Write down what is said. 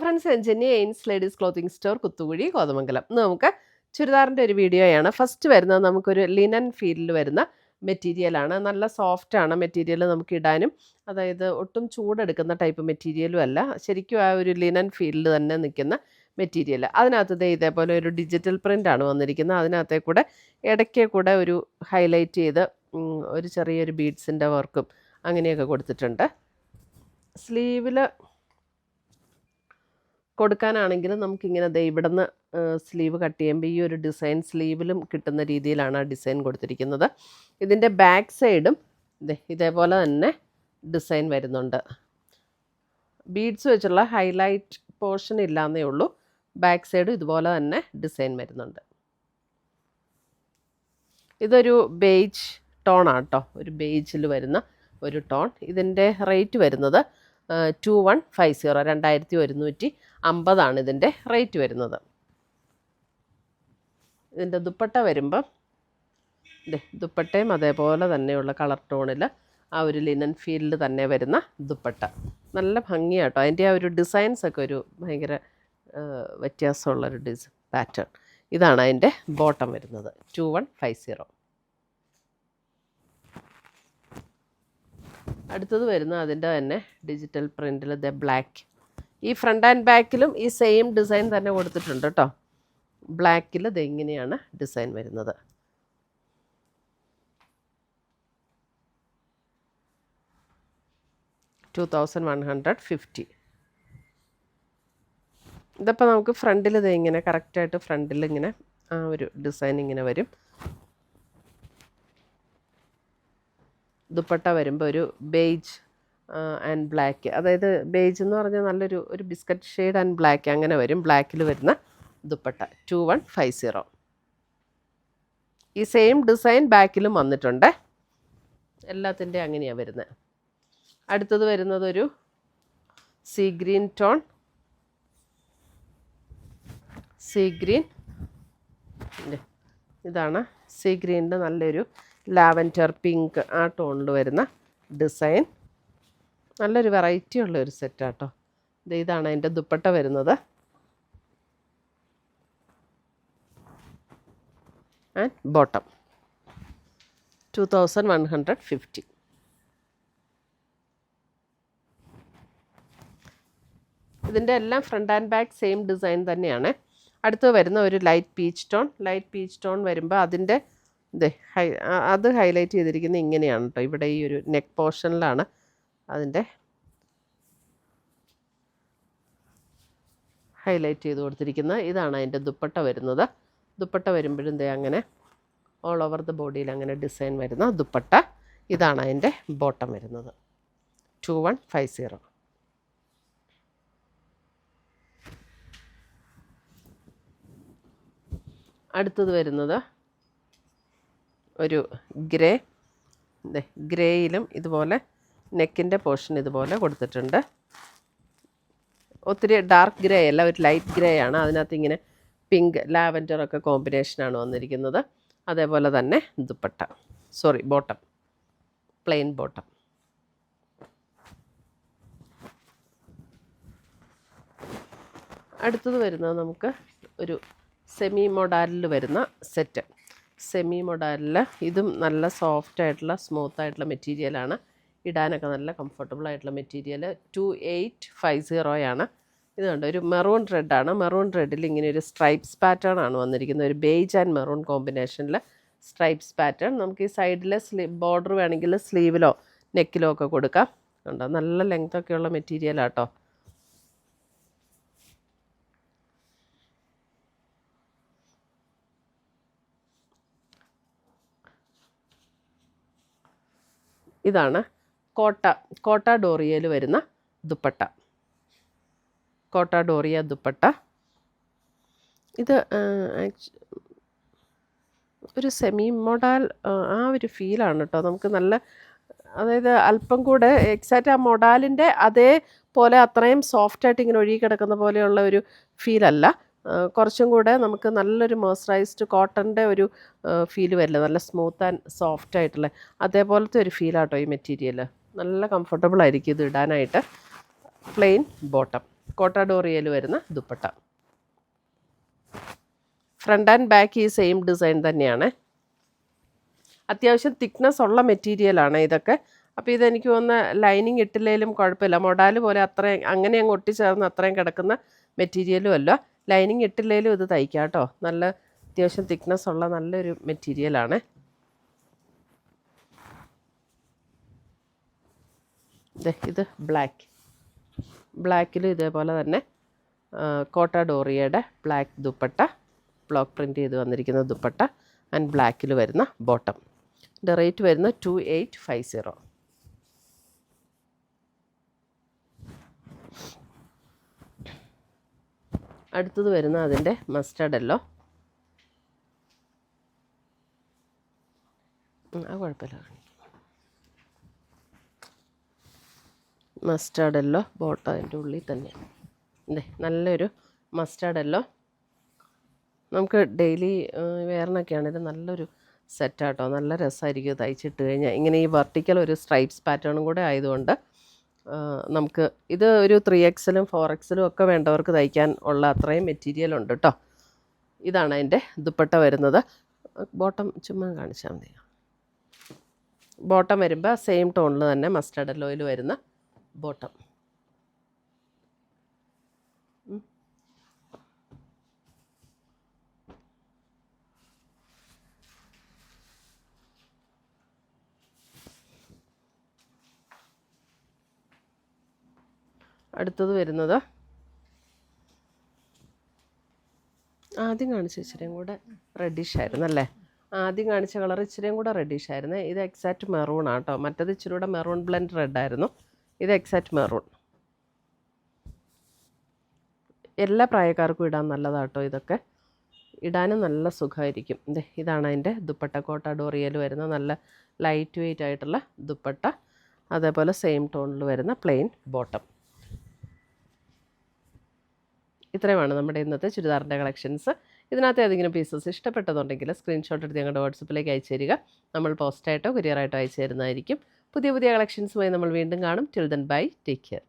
Friends, എൻജിനി എയിൻസ് ladies clothing store, Kuthukuzhi, Kothamangalam. ഇന്ന് നമുക്ക് ചുരിദാറിൻ്റെ ഒരു വീഡിയോയാണ്. ഫസ്റ്റ് വരുന്നത് നമുക്കൊരു ലിനൻ ഫീലിൽ വരുന്ന മെറ്റീരിയലാണ്. നല്ല സോഫ്റ്റാണ് മെറ്റീരിയൽ, നമുക്ക് ഇടാനും അതായത് ഒട്ടും ചൂടെടുക്കുന്ന ടൈപ്പ് മെറ്റീരിയലും അല്ല, ശരിക്കും ആ ഒരു ലിനൻ ഫീലിൽ തന്നെ നിൽക്കുന്ന മെറ്റീരിയൽ. അതിനകത്ത് ഇതേപോലെ ഒരു ഡിജിറ്റൽ പ്രിൻ്റാണ് വന്നിരിക്കുന്നത്. അതിനകത്തേ കൂടെ ഇടയ്ക്ക് കൂടെ ഒരു ഹൈലൈറ്റ് ചെയ്ത് ഒരു ചെറിയൊരു ബീഡ്സിൻ്റെ വർക്കും അങ്ങനെയൊക്കെ കൊടുത്തിട്ടുണ്ട്. സ്ലീവിൽ കൊടുക്കാനാണെങ്കിലും നമുക്കിങ്ങനെ ഇവിടുന്ന് സ്ലീവ് കട്ട് ചെയ്യുമ്പോൾ ഈ ഒരു ഡിസൈൻ സ്ലീവിലും കിട്ടുന്ന രീതിയിലാണ് ആ ഡിസൈൻ കൊടുത്തിരിക്കുന്നത്. ഇതിൻ്റെ ബാക്ക് സൈഡും ഇതേപോലെ തന്നെ ഡിസൈൻ വരുന്നുണ്ട്. ബീഡ്സ് വെച്ചുള്ള ഹൈലൈറ്റ് പോർഷൻ ഇല്ലാന്നേ ഉള്ളൂ. ബാക്ക് സൈഡും ഇതുപോലെ തന്നെ ഡിസൈൻ വരുന്നുണ്ട്. ഇതൊരു ബേജ് ടോണാണ് കേട്ടോ, ഒരു ബേജിൽ വരുന്ന ഒരു ടോൺ. ഇതിൻ്റെ റേറ്റ് വരുന്നത് 2150, 2150 ഇതിൻ്റെ റേറ്റ് വരുന്നത്. ഇതിൻ്റെ ദുപ്പട്ട വരുമ്പം ദുപ്പട്ടയും അതേപോലെ തന്നെയുള്ള കളർ ടോണിൽ ആ ഒരു ലിനൻ ഫീൽഡിൽ തന്നെ വരുന്ന ദുപ്പട്ട. നല്ല ഭംഗിയാട്ടോ. അതിൻ്റെ ആ ഒരു ഡിസൈൻസൊക്കെ ഒരു ഭയങ്കര വ്യത്യാസമുള്ളൊരു പാറ്റേൺ. ഇതാണ് അതിൻ്റെ ബോട്ടം വരുന്നത്, 2150. അടുത്തത് വരുന്ന അതിൻ്റെ തന്നെ ഡിജിറ്റൽ പ്രിൻറ്റിൽ ബ്ലാക്ക്. ഈ ഫ്രണ്ട് ആൻഡ് ബാക്കിലും ഈ സെയിം ഡിസൈൻ തന്നെ കൊടുത്തിട്ടുണ്ട് കേട്ടോ. ബ്ലാക്കിൽ ഇങ്ങനെയാണ് ഡിസൈൻ വരുന്നത്. $2150. ഇതിപ്പോൾ നമുക്ക് ഫ്രണ്ടിൽ ഇങ്ങനെ കറക്റ്റായിട്ട് ഫ്രണ്ടിൽ ഇങ്ങനെ ആ ഒരു ഡിസൈൻ ഇങ്ങനെ വരും. ദുപ്പട്ട വരുമ്പോൾ ഒരു ബേജ് ആൻഡ് ബ്ലാക്ക്, അതായത് ബേജ് എന്ന് പറഞ്ഞാൽ നല്ലൊരു ബിസ്ക്കറ്റ് ഷെയ്ഡ് ആൻഡ് ബ്ലാക്ക് അങ്ങനെ വരും. ബ്ലാക്കിൽ വരുന്ന ദുപ്പട്ട 2150. ഈ സെയിം ഡിസൈൻ ബാക്കിലും വന്നിട്ടുണ്ട്. എല്ലാത്തിൻ്റെ അങ്ങനെയാണ് വരുന്നത്. അടുത്തത് വരുന്നതൊരു sea green tone. Sea green ഇതാണ്. സീ ഗ്രീനിൻ്റെ നല്ലൊരു ലാവൻഡർ പിങ്ക് ആ ടോണിൽ വരുന്ന ഡിസൈൻ. നല്ലൊരു വെറൈറ്റി ഉള്ളൊരു സെറ്റാട്ടോ. ഇതാണ് അതിൻ്റെ ദുപ്പട്ട വരുന്നത്. And bottom 2150. ഇതിൻ്റെ എല്ലാം front and back same design തന്നെയാണ്. അടുത്ത് വരുന്ന ഒരു light peach tone. Light peach tone വരുമ്പോൾ അതിൻ്റെ അത് ഹൈലൈറ്റ് ചെയ്തിരിക്കുന്നത് ഇങ്ങനെയാണ് കേട്ടോ. ഇവിടെ ഈ ഒരു നെക്ക് പോർഷനിലാണ് അതിൻ്റെ ഹൈലൈറ്റ് ചെയ്ത് കൊടുത്തിരിക്കുന്നത്. ഇതാണ് അതിൻ്റെ ദുപ്പട്ട വരുന്നത്. ദുപ്പട്ട വരുമ്പോഴും അങ്ങനെ ഓൾ ഓവർ ദ ബോഡിയിൽ അങ്ങനെ ഡിസൈൻ വരുന്ന ദുപ്പട്ട. ഇതാണ് അതിൻ്റെ ബോട്ടം വരുന്നത്, 2150. അടുത്തത് വരുന്നത് ഒരു ഗ്രേയിലും ഇതുപോലെ നെക്കിൻ്റെ പോർഷൻ ഇതുപോലെ കൊടുത്തിട്ടുണ്ട്. ഒത്തിരി ഡാർക്ക് ഗ്രേ അല്ല, ഒരു ലൈറ്റ് ഗ്രേ ആണ്. അതിനകത്ത് ഇങ്ങനെ പിങ്ക് ലാവൻഡറൊക്കെ കോമ്പിനേഷനാണ് വന്നിരിക്കുന്നത്. അതേപോലെ തന്നെ ദുപ്പട്ട, ബോട്ടം, പ്ലെയിൻ ബോട്ടം. അടുത്തത് വരുന്നത് നമുക്ക് ഒരു സെമി മൊഡാലിൽ വരുന്ന സെറ്റ്. സെമി മൊഡാലിൽ ഇതും നല്ല സോഫ്റ്റ് ആയിട്ടുള്ള സ്മൂത്ത് ആയിട്ടുള്ള മെറ്റീരിയലാണ്. ഇടാനൊക്കെ നല്ല കംഫർട്ടബിൾ ആയിട്ടുള്ള മെറ്റീരിയൽ. 2850 ഇത് കണ്ടോ, ഒരു മെറൂൺ റെഡാണ്. മെറൂൺ റെഡിൽ ഇങ്ങനെ ഒരു സ്ട്രൈപ്സ് പാറ്റേൺ ആണ് വന്നിരിക്കുന്നത്. ഒരു ബേജ് ആൻഡ് മെറൂൺ കോമ്പിനേഷനിൽ സ്ട്രൈപ്സ് പാറ്റേൺ. നമുക്ക് ഈ സൈഡിലെ ബോർഡർ വേണമെങ്കിൽ സ്ലീവിലോ നെക്കിലോ ഒക്കെ കൊടുക്കാം. കണ്ടോ, നല്ല ലെങ്ത്തൊക്കെയുള്ള മെറ്റീരിയലാട്ടോ. ഇതാണ് കോട്ട ഡോറിയയിൽ വരുന്ന ദുപ്പട്ട. കോട്ട ഡോറിയ ദുപ്പട്ട. ഇത് ഒരു സെമി മൊഡാൽ ആ ഒരു ഫീലാണ് കേട്ടോ. നമുക്ക് നല്ല, അതായത് അല്പം കൂടെ എക്സാക്റ്റ് ആ മൊഡാലിൻ്റെ അതേപോലെ അത്രയും സോഫ്റ്റായിട്ട് ഇങ്ങനെ ഒഴുകി കിടക്കുന്ന പോലെയുള്ള ഒരു ഫീലല്ല. കുറച്ചും കൂടെ നമുക്ക് നല്ലൊരു മോയ്സ്ചറൈസ്ഡ് കോട്ടൻ്റെ ഒരു ഫീല് വരില്ല, നല്ല സ്മൂത്ത് ആൻഡ് സോഫ്റ്റ് ആയിട്ടുള്ള അതേപോലത്തെ ഒരു ഫീലാട്ടോ ഈ മെറ്റീരിയൽ. നല്ല കംഫർട്ടബിൾ ആയിരിക്കും ഇത് ഇടാനായിട്ട്. Plain bottom. കോട്ട ഡോറിയയിൽ വരുന്ന ദുപ്പട്ട. ഫ്രണ്ട് ആൻഡ് ബാക്ക് ഈ സെയിം ഡിസൈൻ തന്നെയാണ്. അത്യാവശ്യം തിക്നെസ് ഉള്ള മെറ്റീരിയലാണ് ഇതൊക്കെ. അപ്പോൾ ഇതെനിക്ക് തോന്നുന്ന ലൈനിങ് ഇട്ടില്ലേലും കുഴപ്പമില്ല. മൊഡാൽ പോലെ അത്രയും അങ്ങനെ അങ്ങ് ഒട്ടിച്ചേർന്ന് അത്രയും കിടക്കുന്ന മെറ്റീരിയലും അല്ല. ലൈനിങ് ഇട്ടില്ലേലും ഇത് തയ്ക്കാം കേട്ടോ. നല്ല അത്യാവശ്യം തിക്നെസ് ഉള്ള നല്ലൊരു മെറ്റീരിയലാണ്. ഇത് ബ്ലാക്കിലും ഇതേപോലെ തന്നെ കോട്ട ഡോറിയയുടെ ബ്ലാക്ക് ദുപ്പട്ട, ബ്ലോക്ക് പ്രിൻറ്റ് ചെയ്ത് വന്നിരിക്കുന്ന ദുപ്പട്ട ആൻഡ് ബ്ലാക്കിൽ വരുന്ന ബോട്ടം. ഇതിൻ്റെ റേറ്റ് വരുന്നത് 2850. അടുത്തത് വരുന്ന അതിൻ്റെ മസ്റ്റർഡ് യെല്ലോ. കുഴപ്പമില്ല. മസ്റ്റർഡ് യെല്ലോ ബോട്ടം അതിൻ്റെ ഉള്ളിൽ തന്നെയാണ്. നല്ലൊരു മസ്റ്റർഡ് യെല്ലോ. നമുക്ക് ഡെയിലി വെയറിനൊക്കെ ആണെങ്കിലും നല്ലൊരു സെറ്റാട്ടോ. നല്ല രസമായിരിക്കും തയ്ച്ചിട്ട് കഴിഞ്ഞാൽ. ഇങ്ങനെ ഈ വെർട്ടിക്കൽ ഒരു സ്ട്രൈപ്സ് പാറ്റേണും കൂടെ ആയതുകൊണ്ട് നമുക്ക് ഇത് ഒരു 3XL 4XL ഒക്കെ വേണ്ടവർക്ക് തയ്ക്കാൻ ഉള്ള അത്രയും മെറ്റീരിയൽ ഉണ്ട് കേട്ടോ. ഇതാണ് അതിൻ്റെ ദുപ്പട്ട വരുന്നത്. ബോട്ടം ചുമ്മാ കാണിച്ചാൽ മതി. ബോട്ടം വരുമ്പോൾ സെയിം ടോണിൽ തന്നെ മസ്റ്റർഡ് യെല്ലോയിൽ വരുന്ന ബോട്ടം. അടുത്തത് വരുന്നത് ആദ്യം കാണിച്ച ഇച്ചിരിയും കൂടെ റെഡിഷ് ആയിരുന്നു അല്ലേ? ആദ്യം കാണിച്ച കളർ ഇച്ചിരിയും കൂടെ റെഡിഷ് ആയിരുന്നു. ഇത് എക്സാക്റ്റ് മെറൂൺ ആട്ടോ. മറ്റത് ഇച്ചിരി കൂടെ മെറൂൺ ബ്ലെൻഡ് റെഡ് ആയിരുന്നു. ഇത് എക്സാക്റ്റ് മെറൂൺ. എല്ലാ പ്രായക്കാർക്കും ഇടാൻ നല്ലതാട്ടോ. ഇതൊക്കെ ഇടാനും നല്ല സുഖമായിരിക്കും. ഇതാണ് അതിൻ്റെ ദുപ്പട്ട. കോട്ട ഡോറിയയിൽ വരുന്ന നല്ല ലൈറ്റ് വെയ്റ്റ് ആയിട്ടുള്ള ദുപ്പട്ട. അതേപോലെ സെയിം ടോണിൽ വരുന്ന പ്ലെയിൻ ബോട്ടം. ഇത്രയുമാണ് നമ്മുടെ ഇന്നത്തെ ചുരിദാറിൻ്റെ കളക്ഷൻസ്. ഇതിനകത്ത് ഏതെങ്കിലും പീസസ് ഇഷ്ടപ്പെട്ടതുണ്ടെങ്കിൽ സ്ക്രീൻഷോട്ട് എടുത്ത് ഞങ്ങളുടെ വാട്സപ്പിലേക്ക് അയച്ചു തരിക. നമ്മൾ പോസ്റ്റായിട്ടോ കൊറിയറായിട്ടോ അയച്ചു തരുന്നതായിരിക്കും. പുതിയ കളക്ഷൻസുമായി നമ്മൾ വീണ്ടും കാണും. Till then bye, take care.